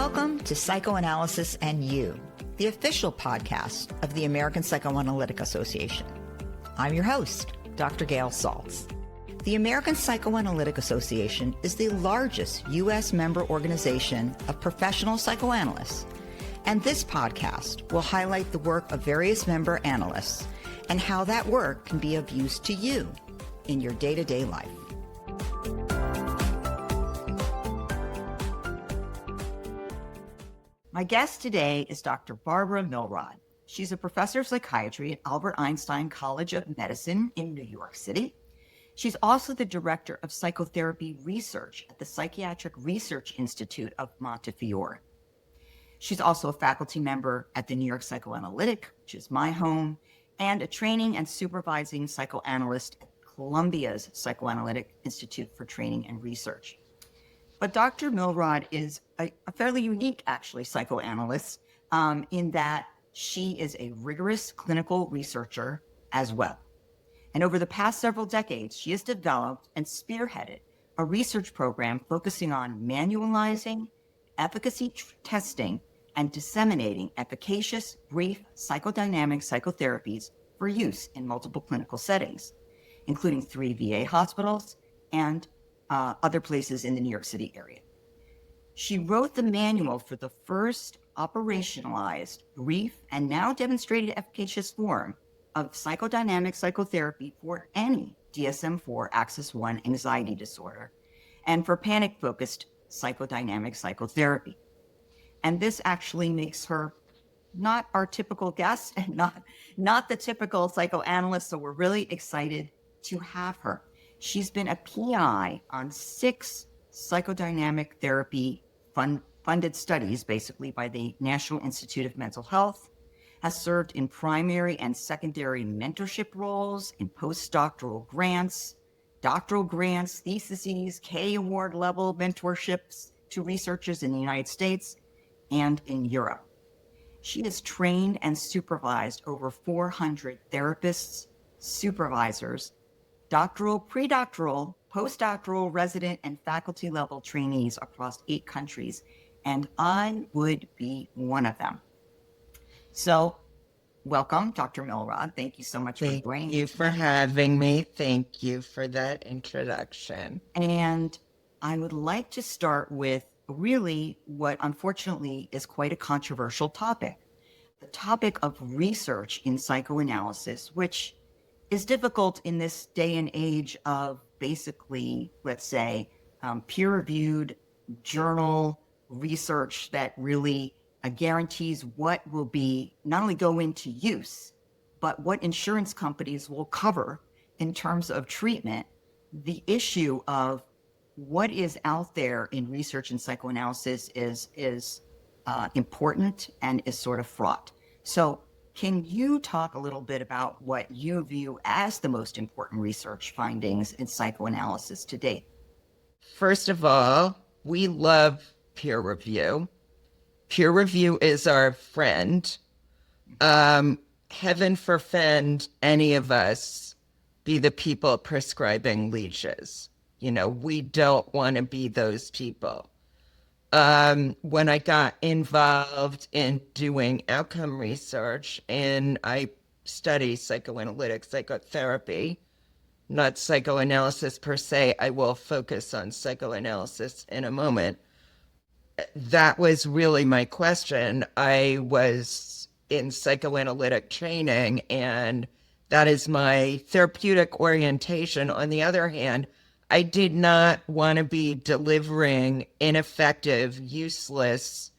Welcome to Psychoanalysis and You, the official podcast of the American Psychoanalytic Association. I'm your host, Dr. Gail Saltz. The American Psychoanalytic Association is the largest U.S. member organization of professional psychoanalysts, and this podcast will highlight the work of various member analysts and how that work can be of use to you in your day-to-day life. My guest today is Dr. Barbara Milrod. She's a professor of psychiatry at Albert Einstein College of Medicine in New York City. She's also the Director of Psychotherapy Research at the Psychiatric Research Institute of Montefiore. She's also a faculty member at the New York Psychoanalytic, which is my home, and a training and supervising psychoanalyst at Columbia's Psychoanalytic Institute for Training and Research. But Dr. Milrod is a fairly unique, actually, psychoanalyst in that she is a rigorous clinical researcher as well. And over the past several decades, she has developed and spearheaded a research program focusing on manualizing, efficacy testing, and disseminating efficacious, brief, psychodynamic psychotherapies for use in multiple clinical settings, including 3 VA hospitals and other places in the New York City area. She wrote the manual for the first operationalized, brief, and now demonstrated efficacious form of psychodynamic psychotherapy for any DSM-4 Axis 1 anxiety disorder and for panic-focused psychodynamic psychotherapy. And this actually makes her not our typical guest and not the typical psychoanalyst, so we're really excited to have her. She's been a PI on 6 psychodynamic therapy funded studies, basically by the National Institute of Mental Health, has served in primary and secondary mentorship roles, in postdoctoral grants, doctoral grants, theses, K Award level mentorships to researchers in the United States and in Europe. She has trained and supervised over 400 therapists, supervisors, doctoral, predoctoral, postdoctoral, resident, and faculty level trainees across 8 countries, and I would be one of them. So, welcome, Dr. Milrod. Thank you so much for joining. Thank you for having me. Thank you for that introduction. And I would like to start with really what unfortunately is quite a controversial topic, the topic of research in psychoanalysis, which is difficult in this day and age of basically, let's say, peer-reviewed journal research that really guarantees what will be not only go into use, but what insurance companies will cover in terms of treatment. The issue of what is out there in research and psychoanalysis is important and is sort of fraught. So can you talk a little bit about what you view as the most important research findings in psychoanalysis to date? First of all, we love peer review. Peer review is our friend. Heaven forfend any of us be the people prescribing leashes. You know, we don't want to be those people. When I got involved in doing outcome research, and I study psychoanalytic psychotherapy, not psychoanalysis per se, I will focus on psychoanalysis in a moment. That was really my question. I was in psychoanalytic training, and that is my therapeutic orientation. On the other hand, I did not want to be delivering ineffective, useless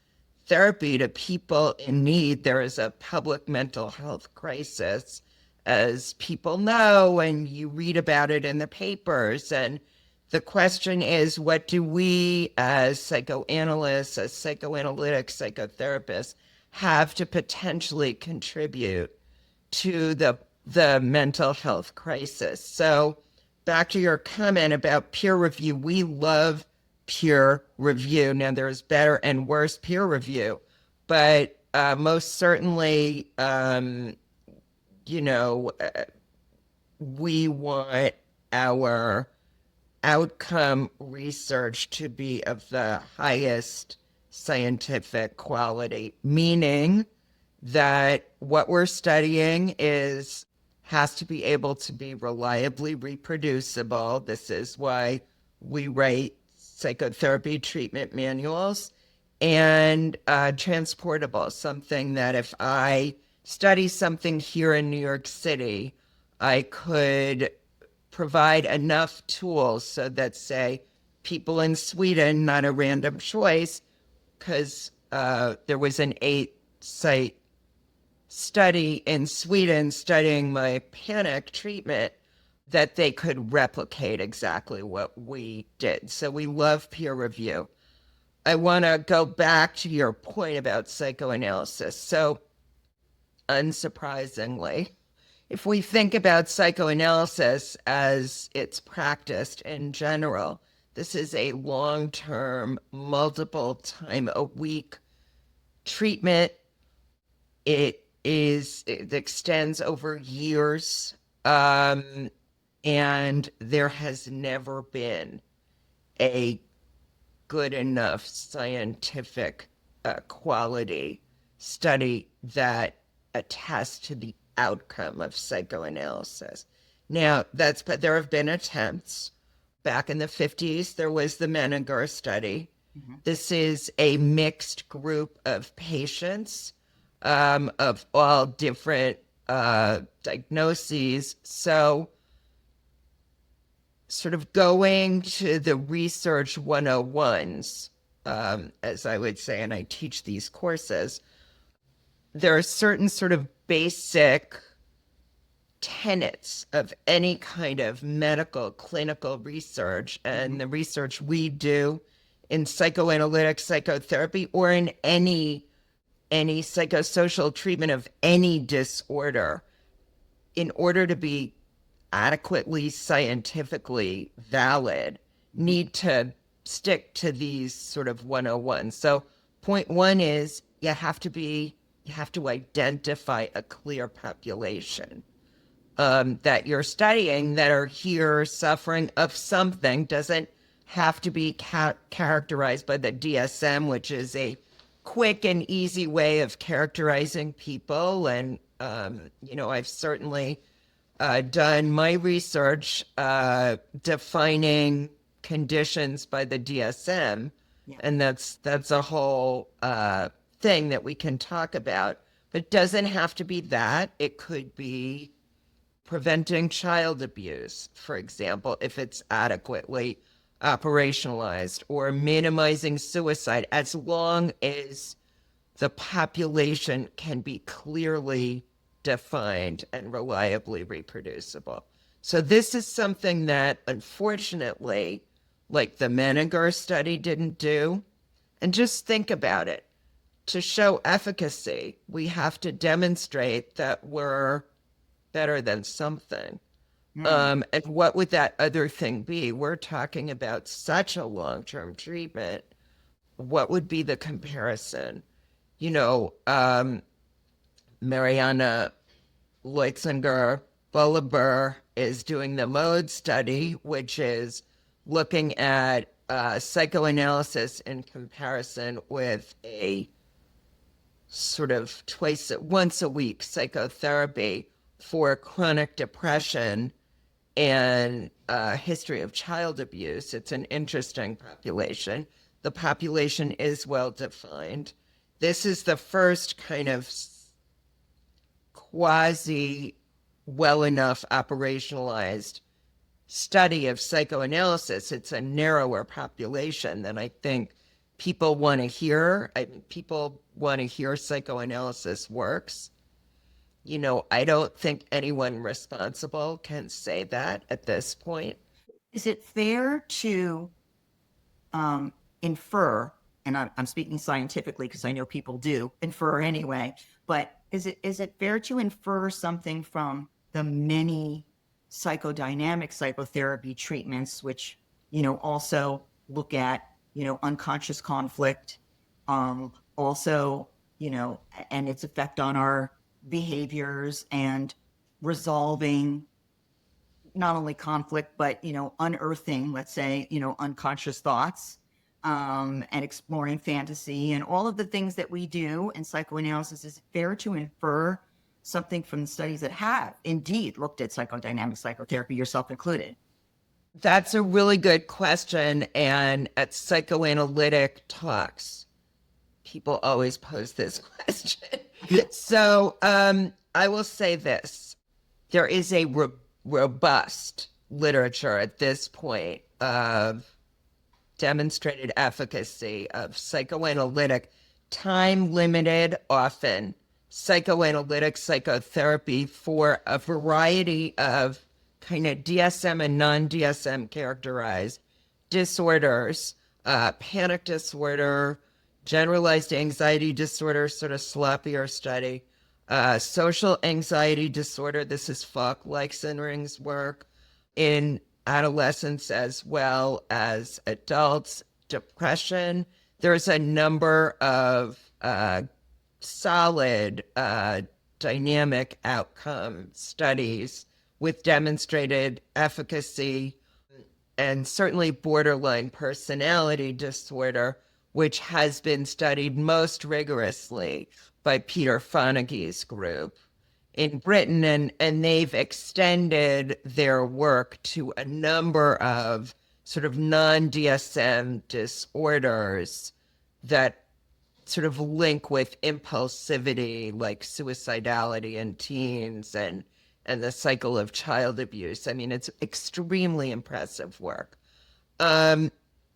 therapy to people in need. There is a public mental health crisis, as people know, and you read about it in the papers. And the question is, what do we as psychoanalysts, as psychoanalytic psychotherapists, have to potentially contribute to the mental health crisis? So back to your comment about peer review, we love peer review. Now, there's better and worse peer review, but most certainly, we want our outcome research to be of the highest scientific quality, meaning that what we're studying has to be able to be reliably reproducible. This is why we write psychotherapy treatment manuals, and transportable, something that if I study something here in New York City, I could provide enough tools so that, say, people in Sweden, not a random choice, because there was an 8-site study in Sweden studying my panic treatment, that they could replicate exactly what we did. So we love peer review. I want to go back to your point about psychoanalysis. So, unsurprisingly, if we think about psychoanalysis as it's practiced in general, this is a long-term, multiple time a week treatment. It extends over years, and there has never been a good enough scientific quality study that attests to the outcome of psychoanalysis. Now, but there have been attempts. Back in the 50s, there was the Menninger study. Mm-hmm. This is a mixed group of patients of all different diagnoses. So, sort of going to the research 101s, as I would say, and I teach these courses, there are certain sort of basic tenets of any kind of medical clinical research, and the research we do in psychoanalytic psychotherapy or in any psychosocial treatment of any disorder, in order to be adequately scientifically valid, need to stick to these sort of 101. So point one is you have to identify a clear population that you're studying that are here suffering of something. Doesn't have to be characterized by the DSM, which is a quick and easy way of characterizing people. And, I've certainly done my research defining conditions by the DSM. Yeah. And that's a whole thing that we can talk about. But it doesn't have to be that. It could be preventing child abuse, for example, if it's adequately operationalized, or minimizing suicide, as long as the population can be clearly defined and reliably reproducible. So this is something that, unfortunately, like the Menninger study didn't do. And just think about it. To show efficacy, we have to demonstrate that we're better than something. And what would that other thing be? We're talking about such a long-term treatment. What would be the comparison? Mariana Leutzinger-Bullabur is doing the MODE study, which is looking at psychoanalysis in comparison with a sort of once a week psychotherapy for chronic depression and history of child abuse. It's an interesting population. The population is well defined. This is the first kind of quasi well enough operationalized study of psychoanalysis. It's a narrower population than I think people want to hear. People want to hear psychoanalysis works. I don't think anyone responsible can say that at this point. Is it fair to infer, and I'm speaking scientifically because I know people do infer anyway, but is it fair to infer something from the many psychodynamic psychotherapy treatments, which, also look at, unconscious conflict, also, and its effect on our behaviors and resolving not only conflict, but, unearthing, let's say, unconscious thoughts. and exploring fantasy and all of the things that we do in psychoanalysis, is it fair to infer something from the studies that have indeed looked at psychodynamic psychotherapy, yourself included? That's a really good question. And at psychoanalytic talks, people always pose this question. So I will say this. There is a robust literature at this point of demonstrated efficacy of psychoanalytic, time-limited, often psychoanalytic psychotherapy for a variety of kind of DSM and non-DSM characterized disorders, panic disorder, generalized anxiety disorder, sort of sloppier study, social anxiety disorder. This is Falk-Leixenring's work in adolescents as well as adults, depression. There's a number of solid dynamic outcome studies with demonstrated efficacy, and certainly borderline personality disorder, which has been studied most rigorously by Peter Fonagy's group in Britain, and they've extended their work to a number of sort of non-DSM disorders that sort of link with impulsivity, like suicidality in teens and the cycle of child abuse. I mean, it's extremely impressive work.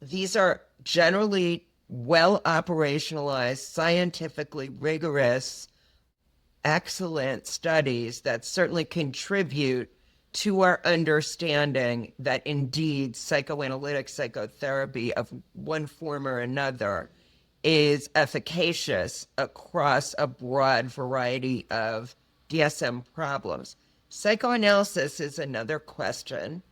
These are generally well operationalized, scientifically rigorous, excellent studies that certainly contribute to our understanding that indeed psychoanalytic psychotherapy of one form or another is efficacious across a broad variety of DSM problems. Psychoanalysis is another question.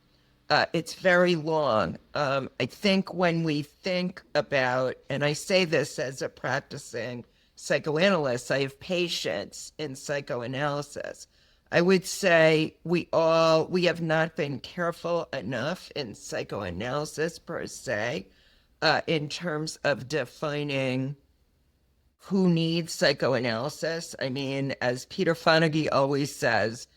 It's very long. I think when we think about, and I say this as a practicing psychoanalyst, I have patients in psychoanalysis. I would say we have not been careful enough in psychoanalysis per se, in terms of defining who needs psychoanalysis. I mean, as Peter Fonagy always says,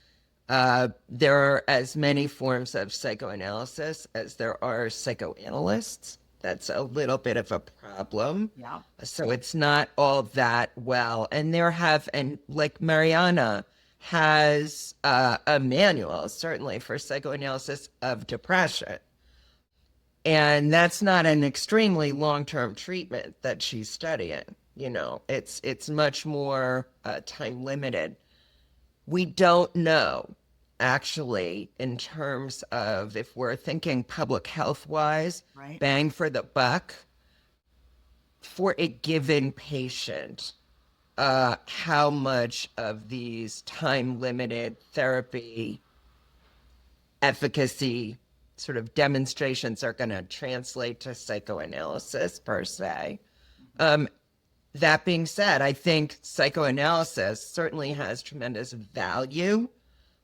there are as many forms of psychoanalysis as there are psychoanalysts. That's a little bit of a problem. Yeah. So it's not all that well. And like Mariana has a manual, certainly, for psychoanalysis of depression. And that's not an extremely long-term treatment that she's studying. You know, it's much more time limited. We don't know, actually, in terms of if we're thinking public health wise, Right. bang for the buck for a given patient, how much of these time limited therapy efficacy sort of demonstrations are going to translate to psychoanalysis per se. That being said, I think psychoanalysis certainly has tremendous value.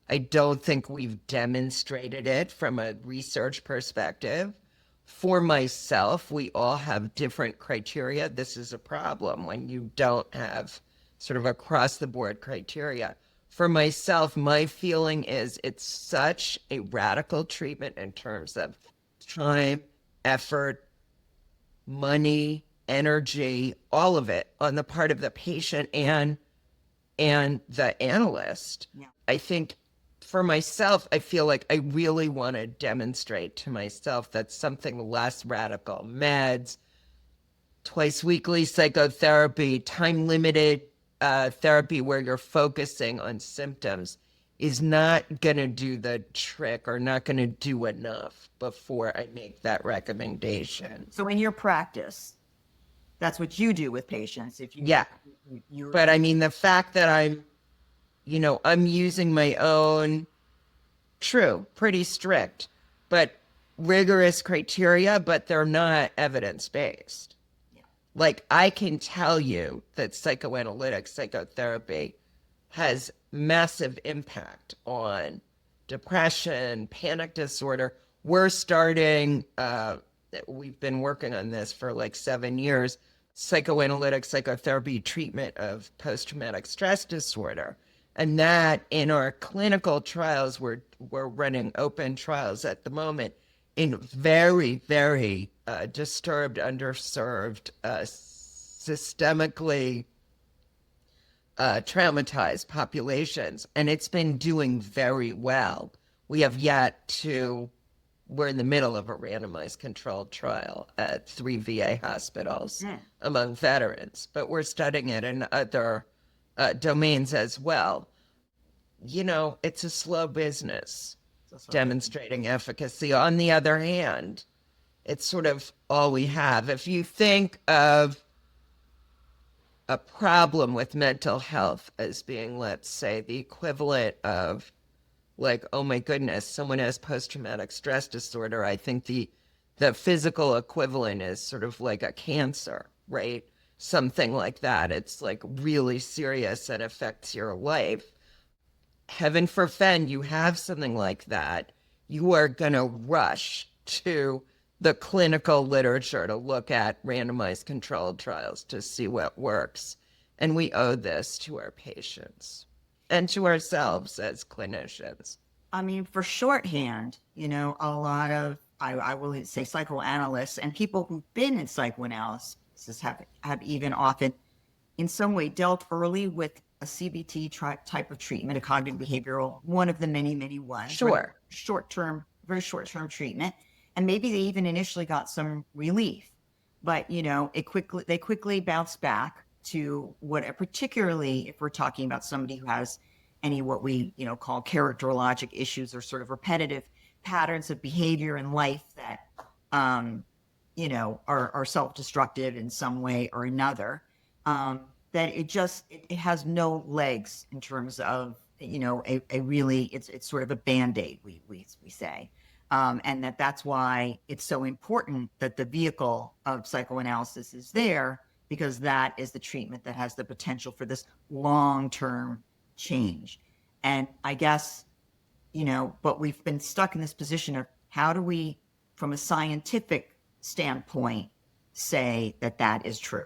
I don't think we've demonstrated it from a research perspective. For myself, we all have different criteria. This is a problem when you don't have sort of across the board criteria. For myself, my feeling is it's such a radical treatment in terms of time, effort, money, energy, all of it on the part of the patient and the analyst. Yeah. I think for myself, I feel like I really want to demonstrate to myself that something less radical, meds, twice weekly psychotherapy, time limited therapy where you're focusing on symptoms is not going to do the trick or not going to do enough before I make that recommendation. So in your practice, that's what you do with patients. If you, Yeah. But I mean, the fact that I'm using my own, pretty strict, but rigorous criteria, but they're not evidence-based. Yeah. Like, I can tell you that psychoanalytic psychotherapy has massive impact on depression, panic disorder. We're starting we've been working on this for like 7 years, psychoanalytic psychotherapy treatment of post-traumatic stress disorder. And that in our clinical trials, we're running open trials at the moment in very, very disturbed, underserved, systemically traumatized populations. And it's been doing very well. We have yet to, we're in the middle of a randomized controlled trial at 3 VA hospitals among veterans, but we're studying it in other domains as well. You know, it's a slow business demonstrating efficacy. On the other hand, it's sort of all we have. If you think of a problem with mental health as being, let's say, the equivalent of like, oh my goodness, someone has post-traumatic stress disorder, I think the physical equivalent is sort of like a cancer, right? Something like that. It's like really serious and affects your life. Heaven forfend you have something like that, you are going to rush to the clinical literature to look at randomized controlled trials to see what works. And we owe this to our patients and to ourselves as clinicians. I mean, for shorthand, you know, a lot of, I will say psychoanalysts and people who've been in psychoanalysis have even often in some way dealt early with a CBT type of treatment, a cognitive behavioral, one of the many, many ones. Sure. Very short-term treatment. And maybe they even initially got some relief, but, you know, they quickly bounce back to what, particularly if we're talking about somebody who has any what we, you know, call characterologic issues or sort of repetitive patterns of behavior in life that, you know, are self-destructive in some way or another. That it has no legs in terms of, you know, a really, it's sort of a Band-Aid, we say. And that's why it's so important that the vehicle of psychoanalysis is there, because that is the treatment that has the potential for this long-term change. And I guess, you know, but we've been stuck in this position of how do we, from a scientific standpoint, say that that is true?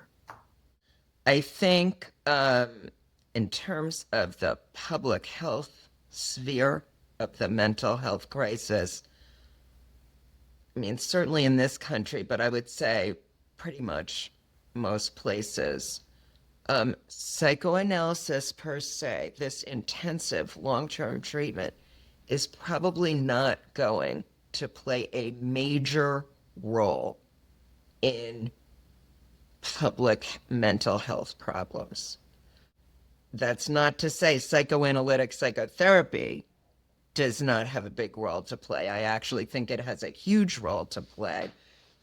I think in terms of the public health sphere of the mental health crisis, I mean, certainly in this country, but I would say pretty much most places, psychoanalysis per se, this intensive long-term treatment, is probably not going to play a major role in public mental health problems. That's not to say psychoanalytic psychotherapy does not have a big role to play. I actually think it has a huge role to play.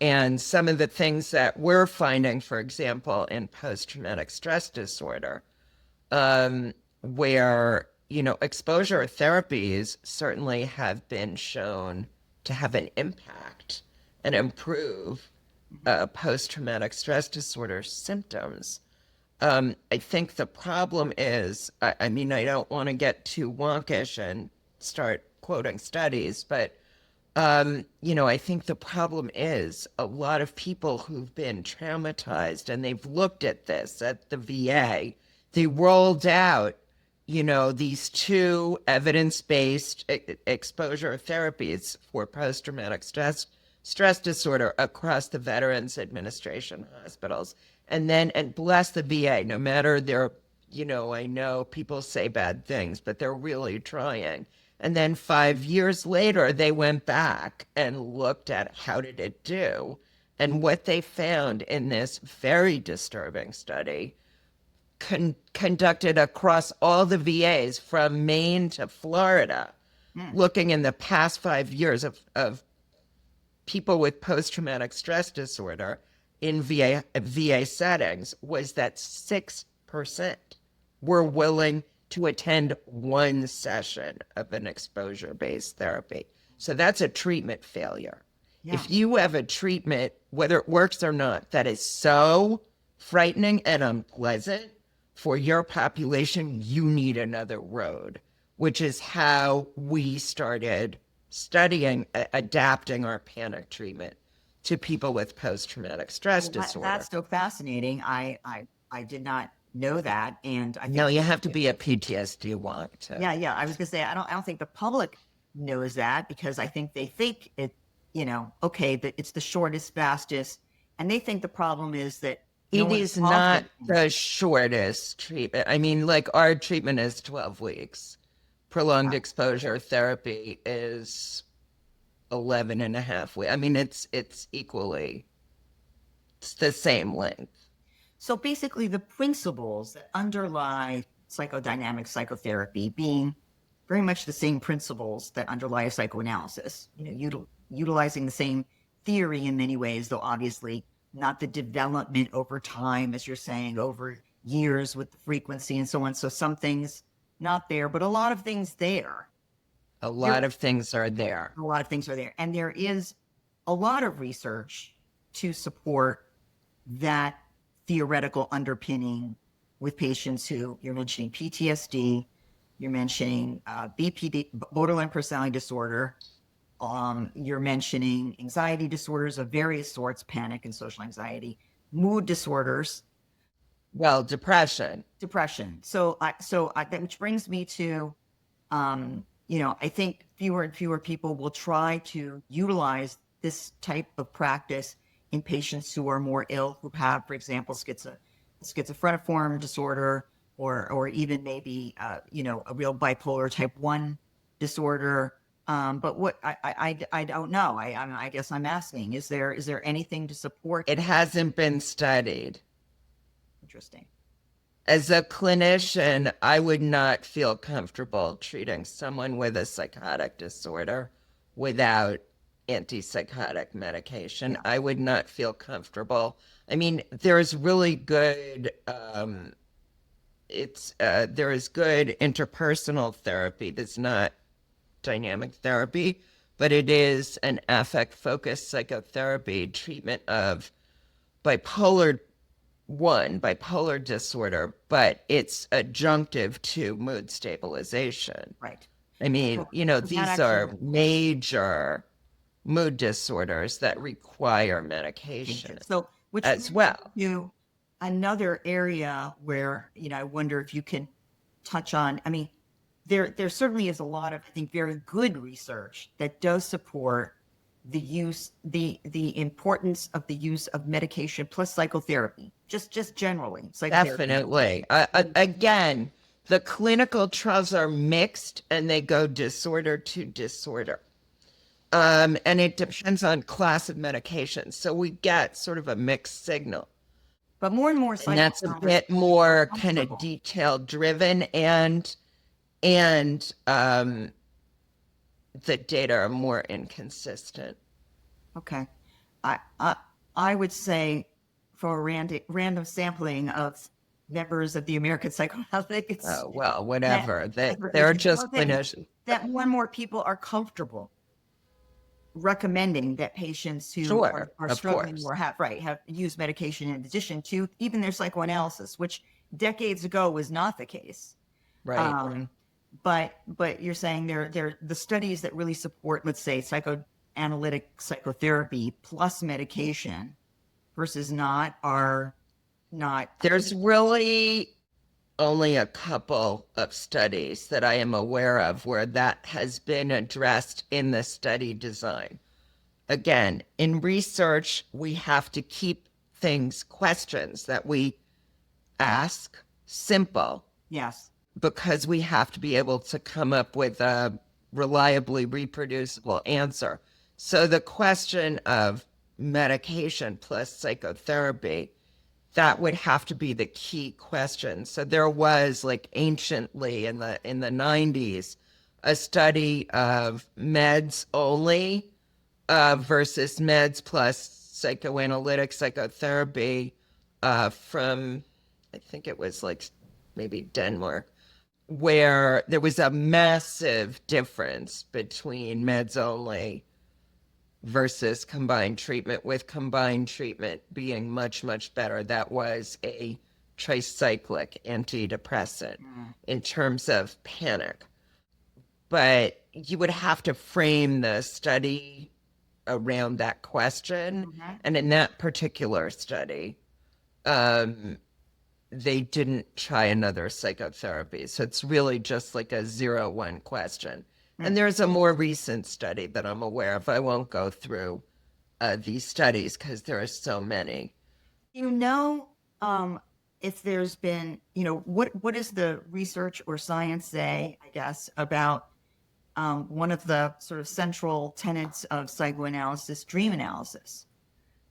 And some of the things that we're finding, for example, in post-traumatic stress disorder, where, you know, exposure therapies certainly have been shown to have an impact and improve post-traumatic stress disorder symptoms. I think the problem is, I mean, I don't want to get too wonkish and start quoting studies, but, you know, I think the problem is a lot of people who've been traumatized and they've looked at this at the VA, they rolled out, you know, these 2 evidence-based exposure therapies for post-traumatic stress disorder across the Veterans Administration hospitals. And bless the VA, no matter their, you know, I know people say bad things, but they're really trying. And then 5 years later, they went back and looked at how did it do. And what they found in this very disturbing study conducted across all the VAs from Maine to Florida, looking in the past 5 years of people with post-traumatic stress disorder in VA settings, was that 6% were willing to attend one session of an exposure-based therapy. So that's a treatment failure. Yeah. If you have a treatment, whether it works or not, that is so frightening and unpleasant for your population, you need another road, which is how we started studying, adapting our panic treatment to people with post-traumatic stress Well, disorder. that's so fascinating. I did not know that, and I think No, you have to be a PTSD walk to. yeah. I was gonna say I don't think the public knows that, because I think they think it, okay, that it's the shortest, fastest, and they think the problem is that no It one is calls not it. the shortest treatment. I mean, like our treatment is 12 weeks. Prolonged exposure therapy is 11 and a half weeks. I mean, it's the same length. So basically, the principles that underlie psychodynamic psychotherapy being very much the same principles that underlie psychoanalysis, utilizing the same theory in many ways, though obviously not the development over time, as you're saying, over years with the frequency and so on. So some things not there, but a lot of things there. A lot of things are there. A lot of things are there. And there is a lot of research to support that theoretical underpinning with patients who, you're mentioning PTSD, you're mentioning BPD, borderline personality disorder, you're mentioning anxiety disorders of various sorts, panic and social anxiety, mood disorders. Well, depression. So that, which brings me to, I think fewer and fewer people will try to utilize this type of practice in patients who are more ill, who have, for example, schizophreniform disorder, or even maybe, a real bipolar type 1 disorder. But what I don't know. I guess I'm asking: is there anything to support? It hasn't been studied. Interesting. As a clinician, I would not feel comfortable treating someone with a psychotic disorder without antipsychotic medication. I would not feel comfortable. I mean, there's really good, there is good interpersonal therapy that's not dynamic therapy, but it is an affect-focused psychotherapy treatment of bipolar disorder, but it's adjunctive to mood stabilization. Right. I mean, these are major mood disorders that require medication. So, which as well. Another area where, I wonder if you can touch on, I mean, there certainly is a lot of, I think, very good research that does support the importance of the use of medication plus psychotherapy, just generally. Definitely. Again, the clinical trials are mixed and they go disorder to disorder. And it depends on class of medication. So we get sort of a mixed signal. But more and more, and that's a bit more kind of detail driven, and the data are more inconsistent. Okay. I would say, for a random sampling of members of the American Psychoanalytic Institute. Oh, well, whatever. They're just clinicians. That more and more people are comfortable recommending that patients who are struggling or have used medication in addition to even their psychoanalysis, which decades ago was not the case. Right. But you're saying they're the studies that really support, let's say, psychoanalytic psychotherapy plus medication versus not are not. There's really only a couple of studies that I am aware of where that has been addressed in the study design. Again, in research, we have to keep questions that we ask simple. Yes. Because we have to be able to come up with a reliably reproducible answer. So the question of medication plus psychotherapy, that would have to be the key question. So there was, like, anciently in the 90s, a study of meds only versus meds plus psychoanalytic psychotherapy from, I think it was like maybe Denmark, where there was a massive difference between meds only versus combined treatment, with combined treatment being much, much better. That was a tricyclic antidepressant in terms of panic. But you would have to frame the study around that question. Mhm. And in that particular study, um, they didn't try another psychotherapy. So it's really just like a 0-1 question. And there's a more recent study that I'm aware of. I won't go through these studies because there are so many. You know, if there's been, what does the research or science say, I guess, about one of the sort of central tenets of psychoanalysis, dream analysis?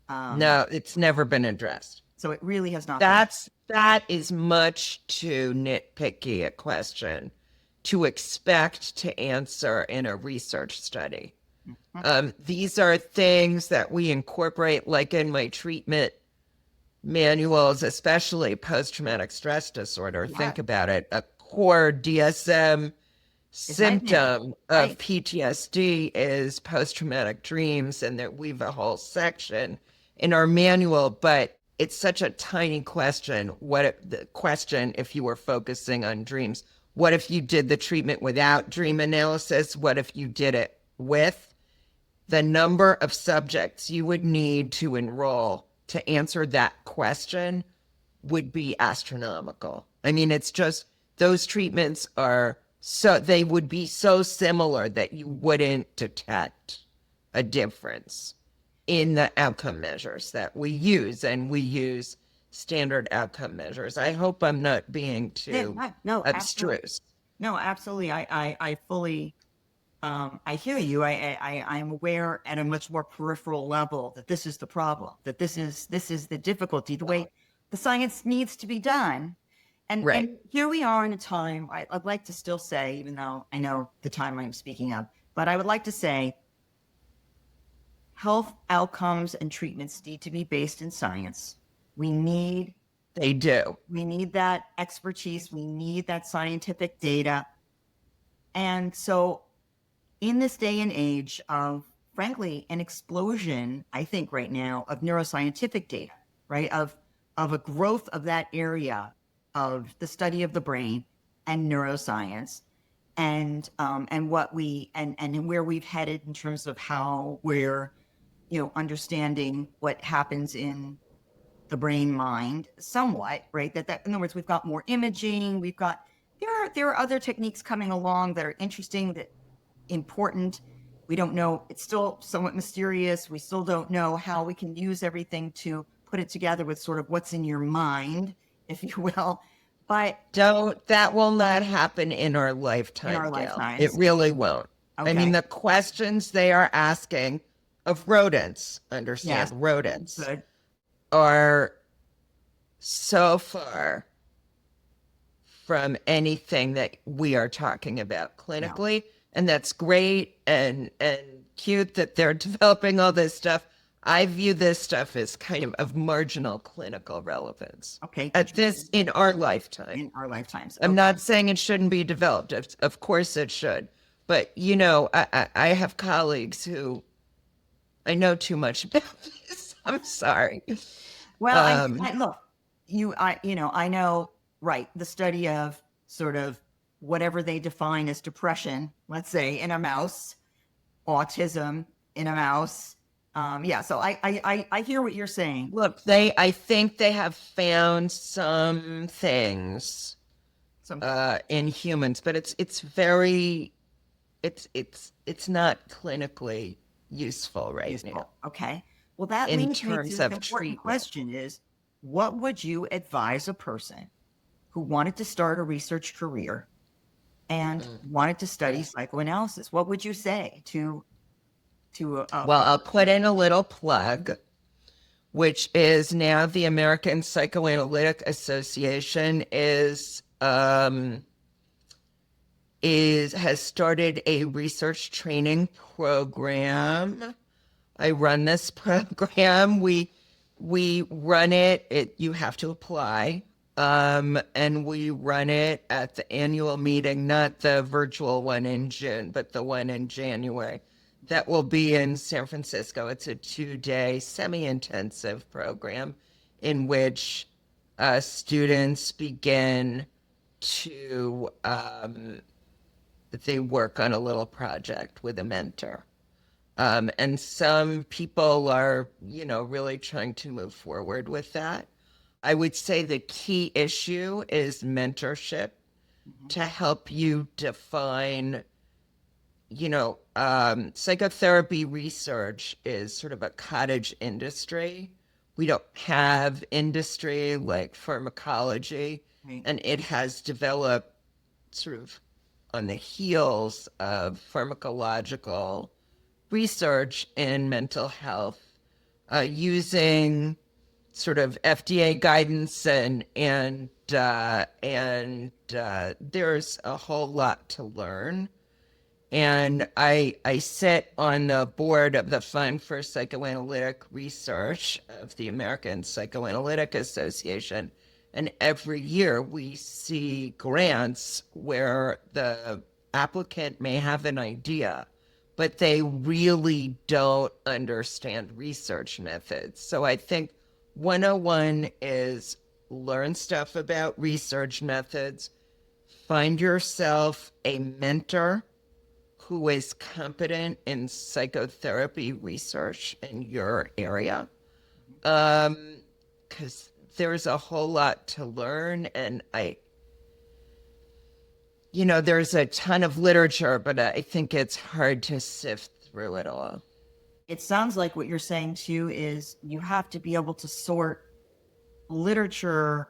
No, it's never been addressed. So it really has not been. That is much too nitpicky a question to expect to answer in a research study. These are things that we incorporate, like in my treatment manuals, especially post-traumatic stress disorder. Yeah. Think about it. A core DSM symptom of Right. PTSD is post-traumatic dreams, and that we have a whole section in our manual, but it's such a tiny question. What if, the question, if you were focusing on dreams, what if you did the treatment without dream analysis? What if you did it with? The number of subjects you would need to enroll to answer that question would be astronomical. I mean, it's just, those treatments are so, they would be so similar that you wouldn't detect a difference in the outcome measures that we use, and we use standard outcome measures. I hope I'm not being too No, absolutely. abstruse. No, absolutely. I fully, I hear you. I'm aware at a much more peripheral level that this is the problem, that this is the difficulty, the way the science needs to be done. Right. And here we are in a time, I'd like to still say, even though I know the time I'm speaking of, but I would like to say health outcomes and treatments need to be based in science. They do. We need that expertise. We need that scientific data. And so in this day and age of, frankly, an explosion, I think right now, of neuroscientific data, right? Of a growth of that area of the study of the brain and neuroscience, and what we and where we've headed in terms of how we're, understanding what happens in the brain mind somewhat, right? That in other words, we've got more imaging, there are other techniques coming along that are interesting, that important. We don't know, it's still somewhat mysterious. We still don't know how we can use everything to put it together with sort of what's in your mind, if you will. But That will not happen in our lifetime, in our Gail. lifetimes. It really won't. Okay. I mean, the questions they are asking of rodents, Yes. rodents, Good. are so far from anything that we are talking about clinically. And that's great and cute that they're developing all this stuff. I view this stuff as kind of marginal clinical relevance. Okay. In our lifetime. In our lifetimes. I'm not saying it shouldn't be developed. Of course it should. But, I have colleagues who, I know too much about this. I'm sorry. Well, look, I know, right, the study of sort of whatever they define as depression, let's say, in a mouse, autism in a mouse. So I hear what you're saying. Look, I think they have found some things in humans, but it's not clinically useful right now. Okay. Well, that In leads me to terms the of important treatment. question is, what would you advise a person who wanted to start a research career and wanted to study psychoanalysis? What would you say to Well, I'll put in a little plug, which is now the American Psychoanalytic Association has started a research training program. I run this program. We run it. You have to apply. And we run it at the annual meeting, not the virtual one in June, but the one in January. That will be in San Francisco. It's a 2-day semi-intensive program in which students begin to, they work on a little project with a mentor. And some people are, really trying to move forward with that. I would say the key issue is mentorship to help you define, psychotherapy research is sort of a cottage industry. We don't have industry like pharmacology, Right. and it has developed sort of on the heels of pharmacological research in mental health, using sort of FDA guidance and there's a whole lot to learn. And I sit on the board of the Fund for Psychoanalytic Research of the American Psychoanalytic Association. And every year we see grants where the applicant may have an idea, but they really don't understand research methods. So I think 101 is learn stuff about research methods, find yourself a mentor who is competent in psychotherapy research in your area. Because there's a whole lot to learn, and there's a ton of literature, but I think it's hard to sift through it all. It sounds like what you're saying too is you have to be able to sort literature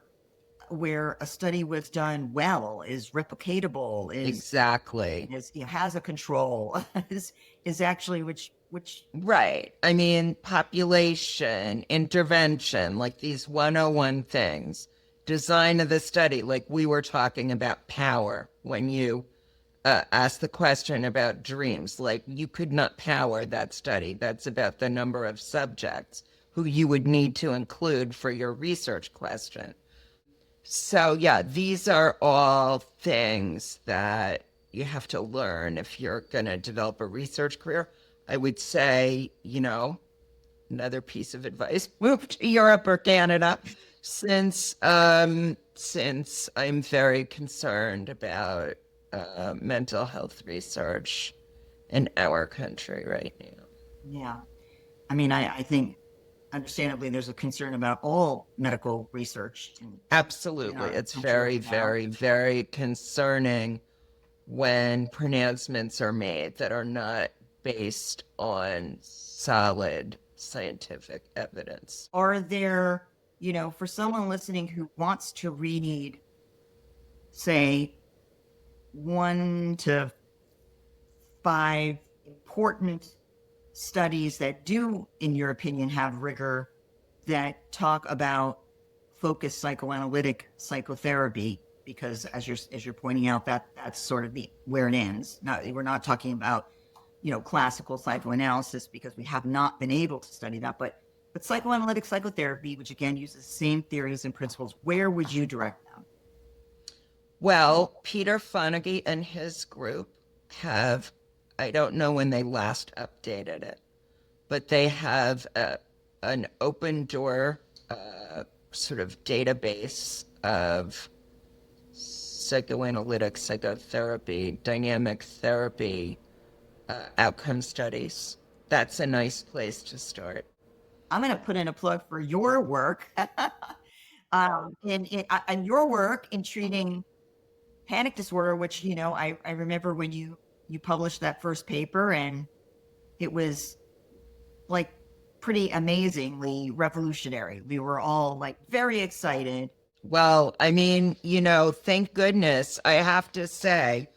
where a study was done well, is replicatable, Exactly. Has a control, is actually which Right. I mean, population, intervention, like these 101 things, design of the study, like we were talking about power when you asked the question about dreams. Like you could not power that study. That's about the number of subjects who you would need to include for your research question. So yeah, these are all things that you have to learn if you're going to develop a research career. I would say, another piece of advice, move to Europe or Canada, since I'm very concerned about mental health research in our country right now. Yeah. I mean, I think understandably there's a concern about all medical research. Absolutely. It's very, very, very concerning when pronouncements are made that are not based on solid scientific evidence. Are there, for someone listening who wants to read, say, 1 to 5 important studies that do, in your opinion, have rigor, that talk about focused psychoanalytic psychotherapy? Because as you're pointing out, that's sort of where it ends. We're not talking about classical psychoanalysis, because we have not been able to study that, but psychoanalytic psychotherapy, which again uses the same theories and principles, where would you direct them? Well, Peter Fonagy and his group have, I don't know when they last updated it, but they have an open door sort of database of psychoanalytic psychotherapy, dynamic therapy, outcome studies. That's a nice place to start. I'm going to put in a plug for your work, in your work in treating panic disorder, which, I remember when you published that first paper, and it was like pretty amazingly revolutionary. We were all like very excited. Well, I mean, thank goodness, I have to say,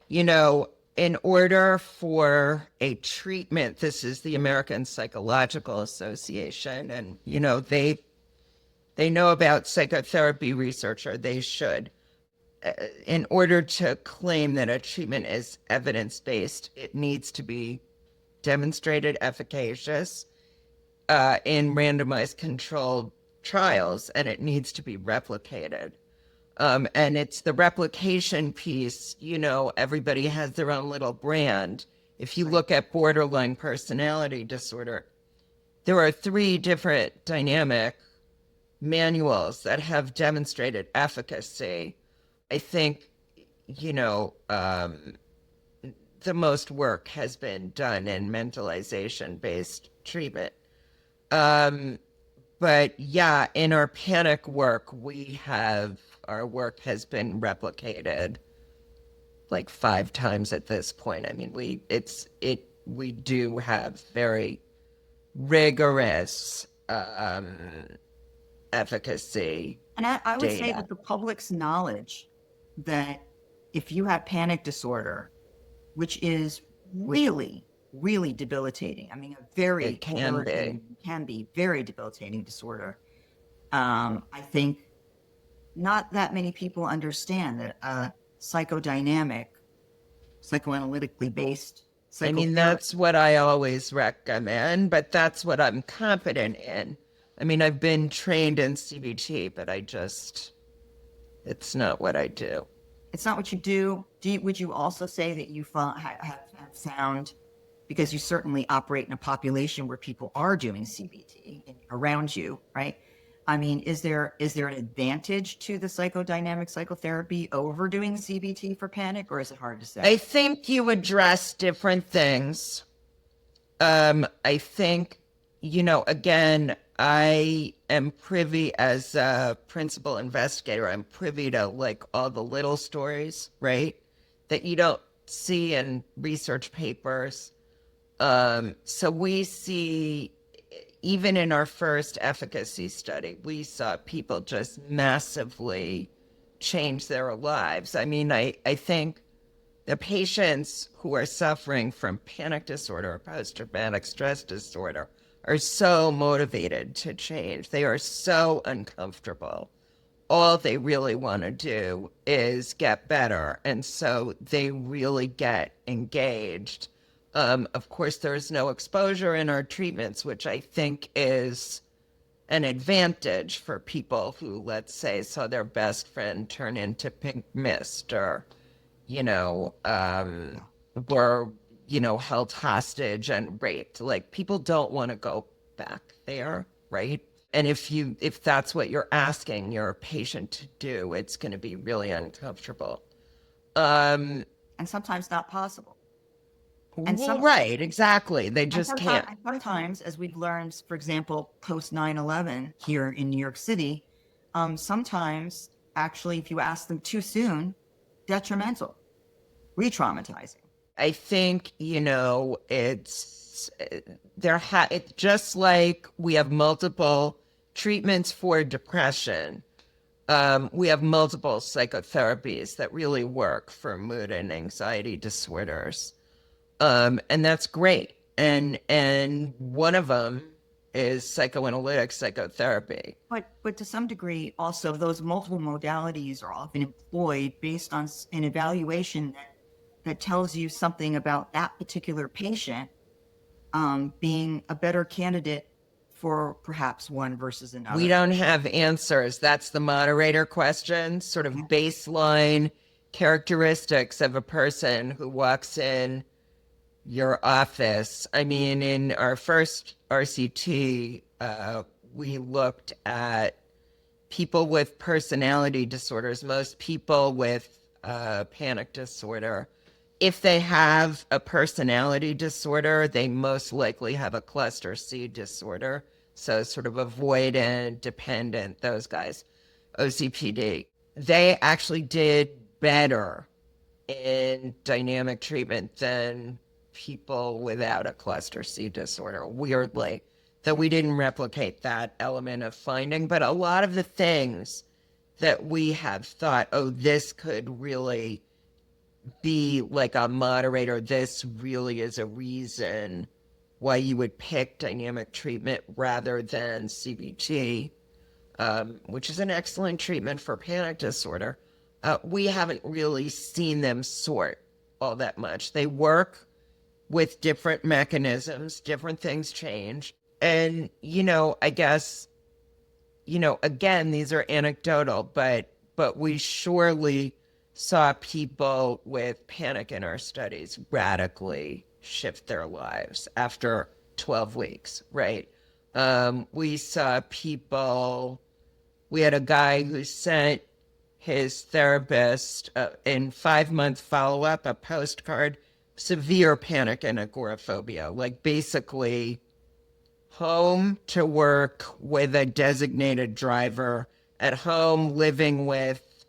in order for a treatment, this is the American Psychological Association, and, they know about psychotherapy research, or they should. In order to claim that a treatment is evidence-based, it needs to be demonstrated efficacious in randomized controlled trials, and it needs to be replicated. And it's the replication piece, everybody has their own little brand. If you look at borderline personality disorder, there are 3 different dynamic manuals that have demonstrated efficacy. I think, the most work has been done in mentalization-based treatment. But yeah, in our panic work, our work has been replicated like 5 times at this point. I mean, we do have very rigorous efficacy And I would say data. that the public's knowledge that if you have panic disorder, which is really, really debilitating. I mean, a very It can be. can be very debilitating disorder. I think not that many people understand that psychodynamic, psychoanalytically based I mean, psychotherapy. that's what I always recommend, but that's what I'm confident in. I mean, I've been trained in CBT, but it's not what I do. It's not what you do. Would you also say that you have found, because you certainly operate in a population where people are doing CBT around you, right? I mean, is there an advantage to the psychodynamic psychotherapy over doing CBT for panic, or is it hard to say? I think you address different things. I think, again, I am privy as a principal investigator. I'm privy to like all the little stories, right, that you don't see in research papers. So we see, even in our first efficacy study, we saw people just massively change their lives. I mean, I think the patients who are suffering from panic disorder or post-traumatic stress disorder are so motivated to change. They are so uncomfortable. All they really want to do is get better. And so they really get engaged. Of course, there's no exposure in our treatments, which I think is an advantage for people who, let's say, saw their best friend turn into pink mist or, were, held hostage and raped. Like, people don't want to go back there, right? And if that's what you're asking your patient to do, it's going to be really uncomfortable. And sometimes not possible. And right, exactly. They just can't. Sometimes, as we've learned, for example, post 9/11 here in New York City, sometimes actually, if you ask them too soon, detrimental, re-traumatizing. I think, it's just like we have multiple treatments for depression. We have multiple psychotherapies that really work for mood and anxiety disorders. And that's great. And one of them is psychoanalytic psychotherapy. But to some degree, also, those multiple modalities are often employed based on an evaluation that tells you something about that particular patient being a better candidate for perhaps one versus another. We don't have answers. That's the moderator question, sort of baseline characteristics of a person who walks in your office. I mean, in our first RCT, we looked at people with personality disorders, most people with panic disorder. If they have a personality disorder, they most likely have a cluster C disorder. So sort of avoidant, dependent, those guys, OCPD. They actually did better in dynamic treatment than people without a cluster C disorder, weirdly, though we didn't replicate that element of finding. But a lot of the things that we have thought, oh, this could really be like a moderator, this really is a reason why you would pick dynamic treatment rather than CBT, which is an excellent treatment for panic disorder. We haven't really seen them sort all that much. They work with different mechanisms, different things change. And, I guess, again, these are anecdotal, but we surely saw people with panic in our studies radically shift their lives after 12 weeks, right? We saw people, we had a guy who sent his therapist in 5-month follow-up a postcard severe panic and agoraphobia, like basically home to work with a designated driver, at home living with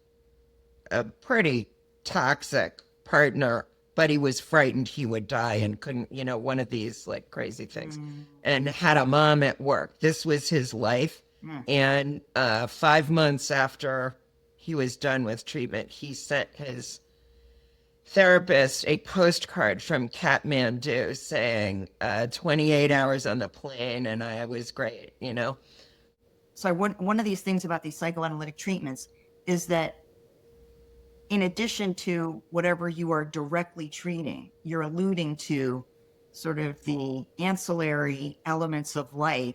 a pretty toxic partner, but he was frightened he would die and couldn't, one of these like crazy things, and had a mom at work. This was his life. And 5 months after he was done with treatment, he sent his therapist a postcard from Kathmandu saying 28 hours on the plane and I was great, So one of these things about these psychoanalytic treatments is that in addition to whatever you are directly treating, you're alluding to sort of the ancillary elements of life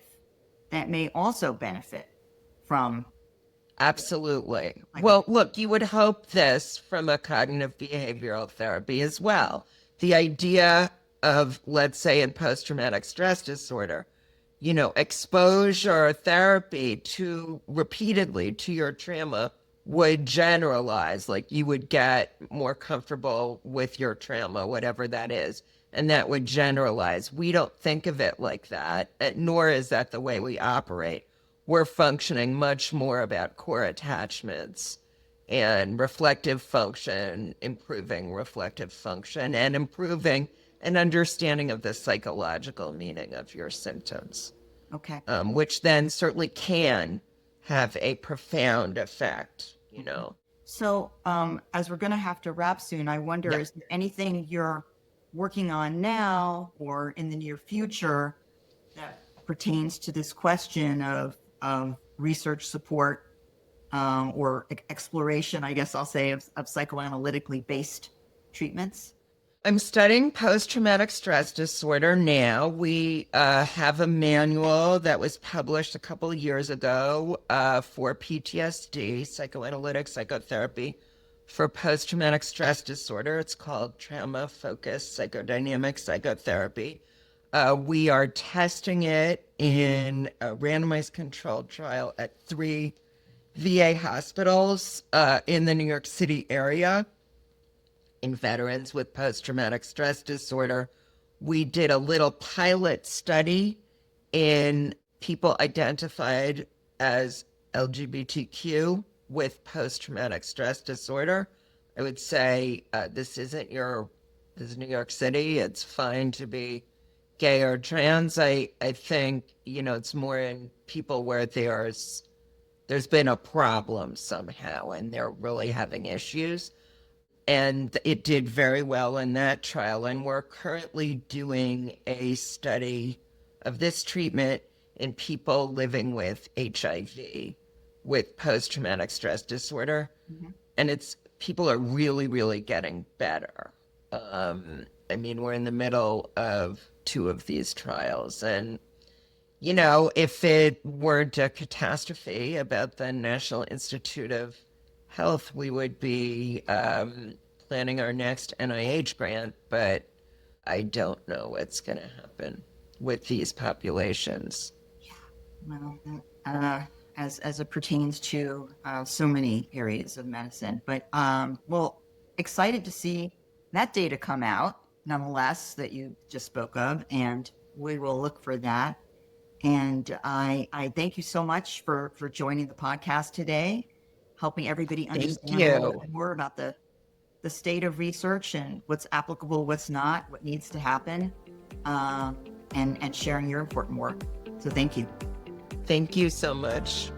that may also benefit from. Absolutely. Well, look, you would hope this from a cognitive behavioral therapy as well. The idea of, let's say, in post-traumatic stress disorder, exposure therapy repeatedly to your trauma would generalize, like you would get more comfortable with your trauma, whatever that is, and that would generalize. We don't think of it like that, nor is that the way we operate. We're functioning much more about core attachments and reflective function, improving reflective function, and improving an understanding of the psychological meaning of your symptoms. Okay. Which then certainly can have a profound effect, So as we're going to have to wrap soon, I wonder, is there anything you're working on now or in the near future that pertains to this question of research support or exploration, I guess I'll say, of psychoanalytically based treatments? I'm studying post-traumatic stress disorder now. We have a manual that was published a couple of years ago for PTSD, psychoanalytic psychotherapy for post-traumatic stress disorder. It's called Trauma-Focused Psychodynamic Psychotherapy. We are testing it in a randomized controlled trial at 3 VA hospitals in the New York City area in veterans with post-traumatic stress disorder. We did a little pilot study in people identified as LGBTQ with post-traumatic stress disorder. I would say this is New York City. It's fine to be gay or trans. I think, it's more in people where there's been a problem somehow and they're really having issues. And it did very well in that trial. And we're currently doing a study of this treatment in people living with HIV with post-traumatic stress disorder. Mm-hmm. And people are really, really getting better. We're in the middle of 2 of these trials. And, if it weren't a catastrophe about the National Institute of Health, we would be planning our next NIH grant, but I don't know what's going to happen with these populations. Yeah, well, as it pertains to so many areas of medicine, but excited to see that data come out, nonetheless, that you just spoke of, and we will look for that. And I thank you so much for joining the podcast today, helping everybody understand a little bit more about the state of research and what's applicable, what's not, what needs to happen, and sharing your important work. So thank you. Thank you so much.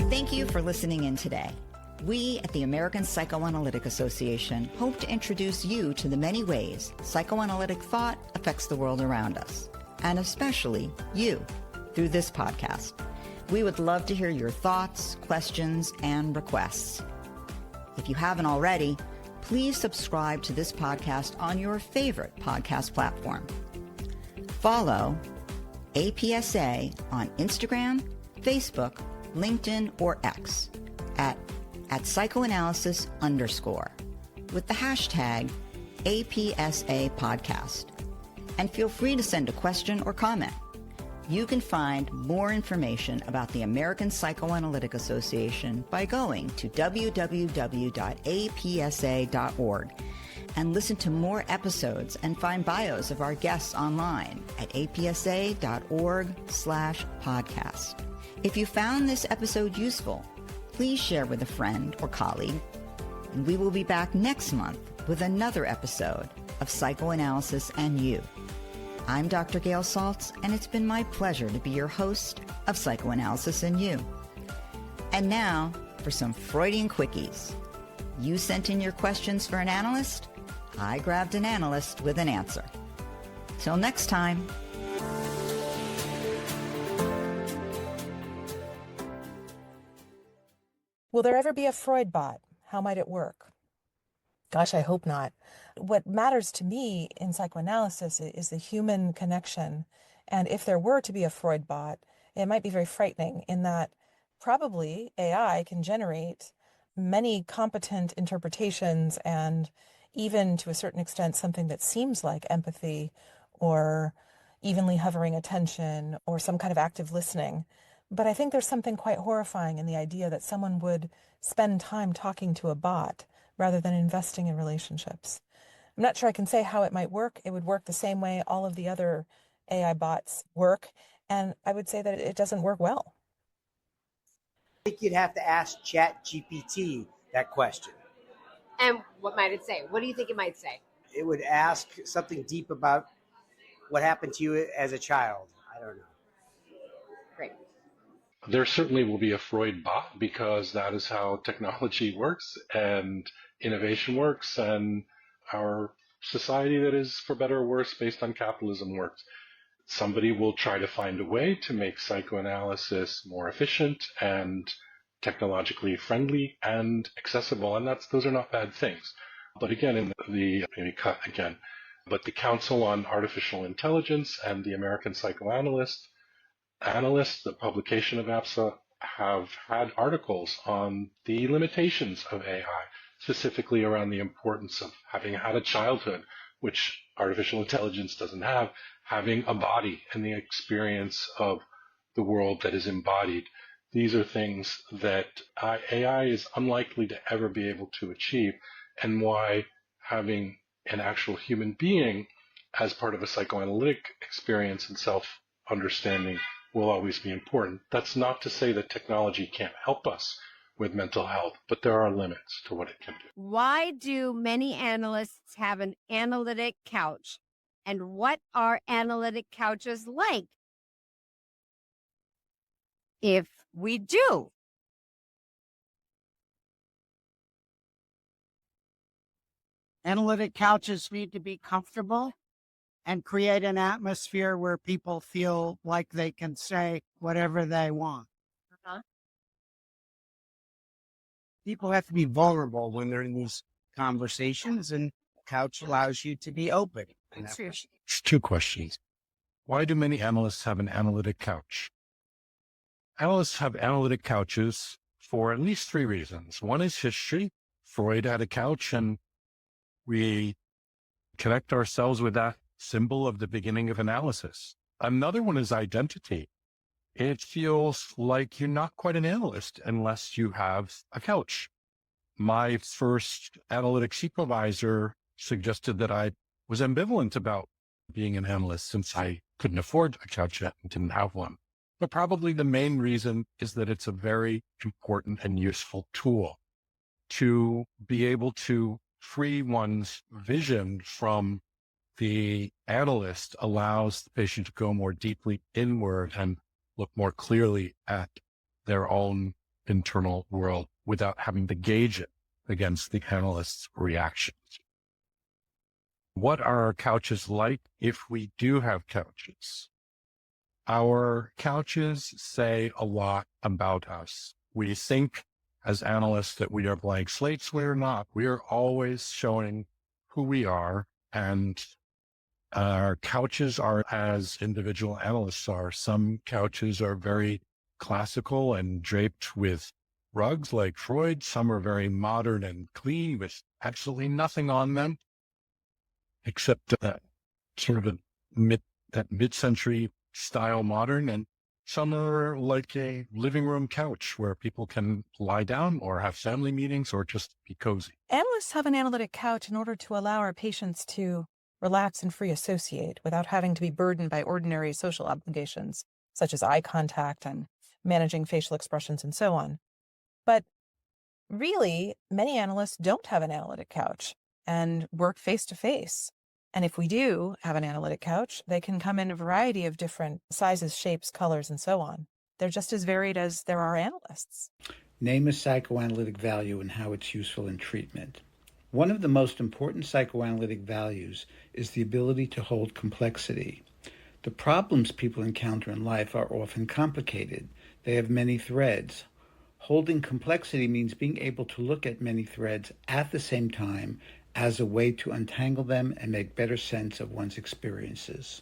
Thank you for listening in today. We at the American Psychoanalytic Association hope to introduce you to the many ways psychoanalytic thought affects the world around us, and especially you, through this podcast. We would love to hear your thoughts, questions, and requests. If you haven't already, please subscribe to this podcast on your favorite podcast platform. Follow APsA on Instagram, Facebook, LinkedIn, or X at psychoanalysis_ with the hashtag APsA podcast. And feel free to send a question or comment. You can find more information about the American Psychoanalytic Association by going to www.apsa.org and listen to more episodes and find bios of our guests online at apsa.org/podcast. If you found this episode useful, please share with a friend or colleague. And we will be back next month with another episode of Psychoanalysis and You. I'm Dr. Gail Saltz, and it's been my pleasure to be your host of Psychoanalysis and You. And now for some Freudian quickies. You sent in your questions for an analyst. I grabbed an analyst with an answer. Till next time. Will there ever be a Freud bot? How might it work? Gosh, I hope not. What matters to me in psychoanalysis is the human connection. And if there were to be a Freud bot, it might be very frightening in that probably AI can generate many competent interpretations and even to a certain extent something that seems like empathy or evenly hovering attention or some kind of active listening. But I think there's something quite horrifying in the idea that someone would spend time talking to a bot rather than investing in relationships. I'm not sure I can say how it might work. It would work the same way all of the other AI bots work, and I would say that it doesn't work well. I think you'd have to ask ChatGPT that question. And what might it say? What do you think it might say? It would ask something deep about what happened to you as a child. I don't know. Great. There certainly will be a Freud bot because that is how technology works and innovation works and our society that is, for better or worse, based on capitalism works. Somebody will try to find a way to make psychoanalysis more efficient and technologically friendly and accessible, and those are not bad things. But again, but the Council on Artificial Intelligence and the American Psychoanalyst, the publication of APsA, have had articles on the limitations of AI, specifically around the importance of having had a childhood, which artificial intelligence doesn't have, having a body and the experience of the world that is embodied. These are things that AI is unlikely to ever be able to achieve, and why having an actual human being as part of a psychoanalytic experience and self-understanding will always be important. That's not to say that technology can't help us with mental health, but there are limits to what it can do. Why do many analysts have an analytic couch? And what are analytic couches like? If we do. Analytic couches need to be comfortable and create an atmosphere where people feel like they can say whatever they want. People have to be vulnerable when they're in these conversations, and couch allows you to be open. It's two questions. Why do many analysts have an analytic couch? Analysts have analytic couches for at least three reasons. One is history. Freud had a couch, and we connect ourselves with that symbol of the beginning of analysis. Another one is identity. It feels like you're not quite an analyst unless you have a couch. My first analytic supervisor suggested that I was ambivalent about being an analyst since I couldn't afford a couch yet and didn't have one. But probably the main reason is that it's a very important and useful tool to be able to free one's vision from the analyst, allows the patient to go more deeply inward and look more clearly at their own internal world without having to gauge it against the analyst's reactions. What are our couches like if we do have couches? Our couches say a lot about us. We think as analysts that we are blank slates. We're not. We are always showing who we are, and our couches are as individual analysts are. Some couches are very classical and draped with rugs like Freud. Some are very modern and clean with absolutely nothing on them, except that sort of that mid-century style modern. And Some are like a living room couch where people can lie down or have family meetings or just be cozy. Analysts have an analytic couch in order to allow our patients to relax and free associate without having to be burdened by ordinary social obligations, such as eye contact and managing facial expressions and so on. But really, many analysts don't have an analytic couch and work face-to-face. And if we do have an analytic couch, they can come in a variety of different sizes, shapes, colors, and so on. They're just as varied as there are analysts. Name a psychoanalytic value and how it's useful in treatment. One of the most important psychoanalytic values is the ability to hold complexity. The problems people encounter in life are often complicated. They have many threads. Holding complexity means being able to look at many threads at the same time as a way to untangle them and make better sense of one's experiences.